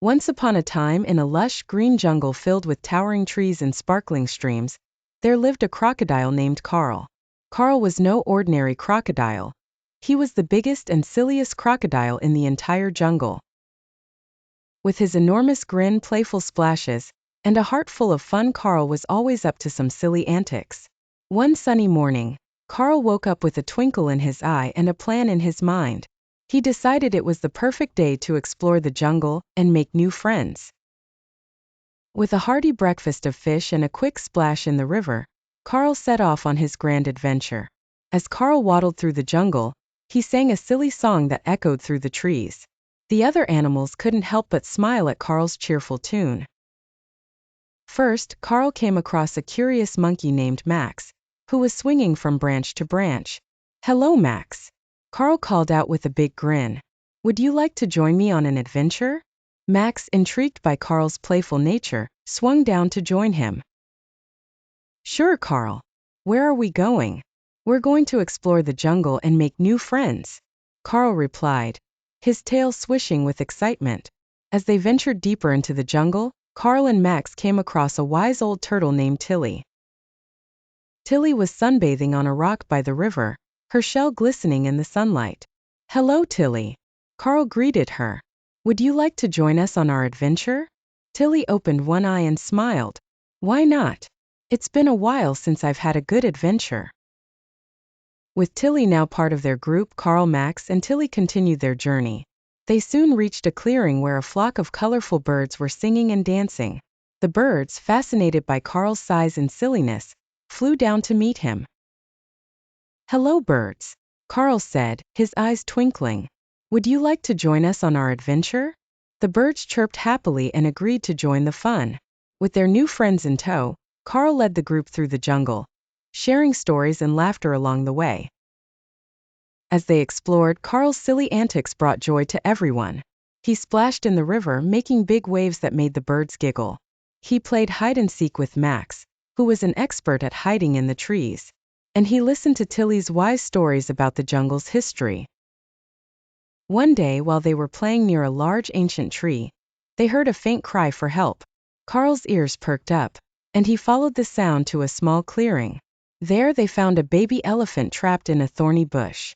Once upon a time, in a lush green jungle filled with towering trees and sparkling streams, there lived a crocodile named Carl. Carl was no ordinary crocodile. He was the biggest and silliest crocodile in the entire jungle. With his enormous grin, playful splashes, and a heart full of fun, Carl was always up to some silly antics. One sunny morning, Carl woke up with a twinkle in his eye and a plan in his mind. He decided it was the perfect day to explore the jungle and make new friends. With a hearty breakfast of fish and a quick splash in the river, Carl set off on his grand adventure. As Carl waddled through the jungle, he sang a silly song that echoed through the trees. The other animals couldn't help but smile at Carl's cheerful tune. First, Carl came across a curious monkey named Max, who was swinging from branch to branch. "Hello, Max," Carl called out with a big grin. "Would you like to join me on an adventure?" Max, intrigued by Carl's playful nature, swung down to join him. "Sure, Carl. Where are we going?" "We're going to explore the jungle and make new friends," Carl replied, his tail swishing with excitement. As they ventured deeper into the jungle, Carl and Max came across a wise old turtle named Tilly. Tilly was sunbathing on a rock by the river, her shell glistening in the sunlight. "Hello, Tilly," Carl greeted her. "Would you like to join us on our adventure?" Tilly opened one eye and smiled. "Why not? It's been a while since I've had a good adventure." With Tilly now part of their group, Carl, Max, and Tilly continued their journey. They soon reached a clearing where a flock of colorful birds were singing and dancing. The birds, fascinated by Carl's size and silliness, flew down to meet him. "Hello, birds," Carl said, his eyes twinkling. "Would you like to join us on our adventure?" The birds chirped happily and agreed to join the fun. With their new friends in tow, Carl led the group through the jungle, sharing stories and laughter along the way. As they explored, Carl's silly antics brought joy to everyone. He splashed in the river, making big waves that made the birds giggle. He played hide and seek with Max, who was an expert at hiding in the trees. And he listened to Tilly's wise stories about the jungle's history. One day, while they were playing near a large ancient tree, they heard a faint cry for help. Carl's ears perked up, and he followed the sound to a small clearing. There they found a baby elephant trapped in a thorny bush.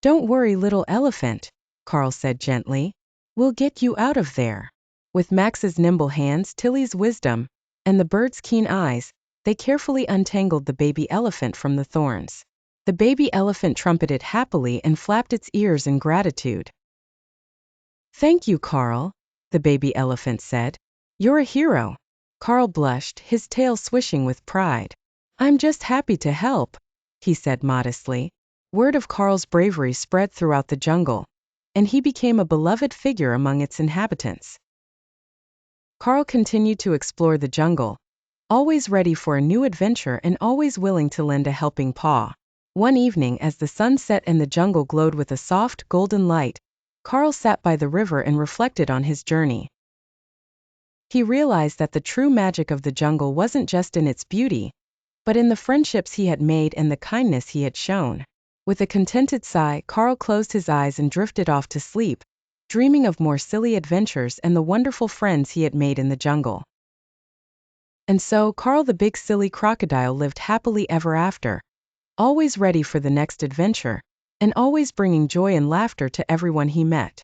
"Don't worry, little elephant," Carl said gently. "We'll get you out of there." With Max's nimble hands, Tilly's wisdom, and the bird's keen eyes, they carefully untangled the baby elephant from the thorns. The baby elephant trumpeted happily and flapped its ears in gratitude. "Thank you, Carl," the baby elephant said. "You're a hero." Carl blushed, his tail swishing with pride. "I'm just happy to help," he said modestly. Word of Carl's bravery spread throughout the jungle, and he became a beloved figure among its inhabitants. Carl continued to explore the jungle, always ready for a new adventure and always willing to lend a helping paw. One evening, as the sun set and the jungle glowed with a soft, golden light, Carl sat by the river and reflected on his journey. He realized that the true magic of the jungle wasn't just in its beauty, but in the friendships he had made and the kindness he had shown. With a contented sigh, Carl closed his eyes and drifted off to sleep, dreaming of more silly adventures and the wonderful friends he had made in the jungle. And so, Carl the big silly crocodile lived happily ever after, always ready for the next adventure, and always bringing joy and laughter to everyone he met.